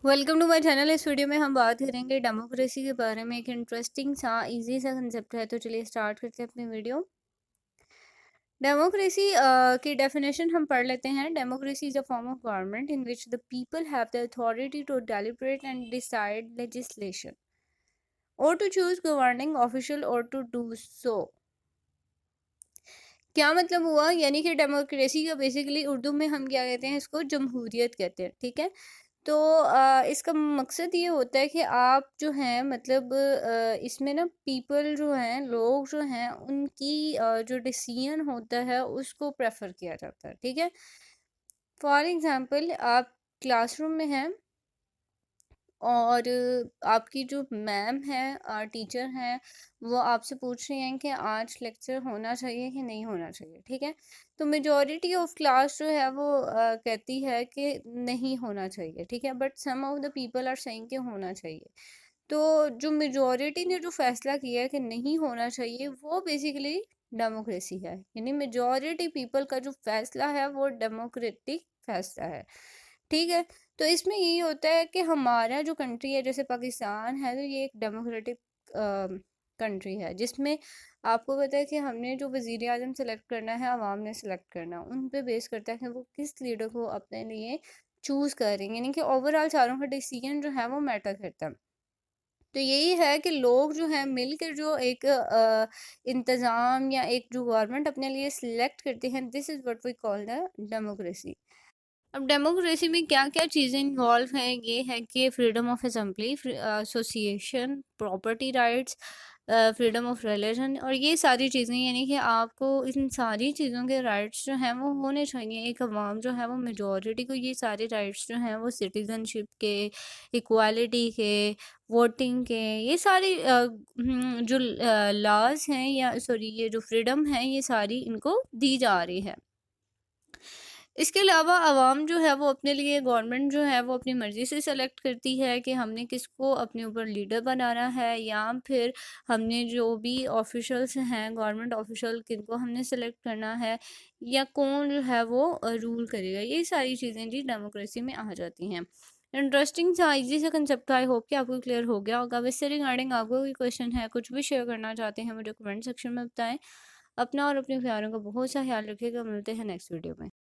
Welcome to my channel. इस video में हम बात करेंगे डेमोक्रेसी के बारे में। एक इंटरेस्टिंग सा इजी सा कंसेप्ट है, तो चलिए स्टार्ट करते हैं अपनी वीडियो। डेमोक्रेसी की डेफिनेशन हम पढ़ लेते हैं। Democracy is a form of government in which the people have the authority to deliberate and decide legislation or to choose governing official और टू डू सो। क्या मतलब हुआ? यानी कि डेमोक्रेसी का बेसिकली उर्दू में हम क्या कहते हैं, इसको जमहूरियत कहते हैं। ठीक है, तो इसका मकसद ये होता है कि आप जो हैं मतलब इसमें ना पीपल जो हैं, लोग जो हैं, उनकी जो डिसीजन होता है उसको प्रेफर किया जाता है। ठीक है, फॉर एग्जांपल आप क्लासरूम में हैं और आपकी जो मैम है, टीचर हैं, वो आपसे पूछ रही हैं कि आज लेक्चर होना चाहिए कि नहीं होना चाहिए। ठीक है, तो मेजॉरिटी ऑफ क्लास जो है वो कहती है कि नहीं होना चाहिए। ठीक है, but some of the people are saying कि होना चाहिए। तो जो मेजॉरिटी ने जो फैसला किया है कि नहीं होना चाहिए, वो बेसिकली डेमोक्रेसी है। यानी मेजॉरिटी पीपल का जो फैसला है वो डेमोक्रेटिक फैसला है। ठीक है, तो इसमें यही होता है कि हमारा जो कंट्री है, जैसे पाकिस्तान है, तो ये एक डेमोक्रेटिक कंट्री है, जिसमें आपको पता है कि हमने जो वज़ीर आज़म सेलेक्ट करना है, अवाम ने सेलेक्ट करना, उन पे बेस करता है कि वो किस लीडर को अपने लिए चूज़ करेंगे। यानी कि ओवरऑल सारों का डिसीजन जो है वो मैटर करता है। तो यही है कि लोग जो हैं मिलकर जो एक इंतज़ाम या एक जो गवर्नमेंट अपने लिए सिलेक्ट करते हैं, this is what we call the democracy. अब डेमोक्रेसी में क्या क्या चीज़ें इन्वॉल्व हैं, ये है कि freedom of assembly, association, property rights, freedom of religion, और ये सारी चीज़ें, यानी कि आपको इन सारी चीज़ों के राइट्स जो हैं वो होने चाहिए। एक अवाम जो है वो मेजॉरिटी को ये सारे राइट्स जो हैं वो सिटीजनशिप के, इक्वालिटी के, वोटिंग के, ये सारी जो लॉज हैं, या सॉरी ये जो फ्रीडम है, ये सारी इनको दी जा रही है। इसके अलावा आवाम जो है वो अपने लिए, गवर्नमेंट जो है वो अपनी मर्ज़ी से सेलेक्ट करती है कि हमने किसको अपने ऊपर लीडर बनाना है, या फिर हमने जो भी ऑफिशल्स हैं, गवर्नमेंट ऑफिशियल, किनको हमने सेलेक्ट करना है, या कौन जो है वो रूल करेगा। ये सारी चीज़ें जी डेमोक्रेसी में आ जाती हैं। इंटरेस्टिंग सा इजी सा कंसेप्ट, आई होप कि आपको क्लियर हो गया होगा। वैसे रिगार्डिंग आपको कोई क्वेश्चन है, कुछ भी शेयर करना चाहते हैं, मुझे कमेंट सेक्शन में बताएं। अपना और अपने प्यारों का बहुत सा ख्याल रखिएगा। मिलते हैं नेक्स्ट वीडियो में।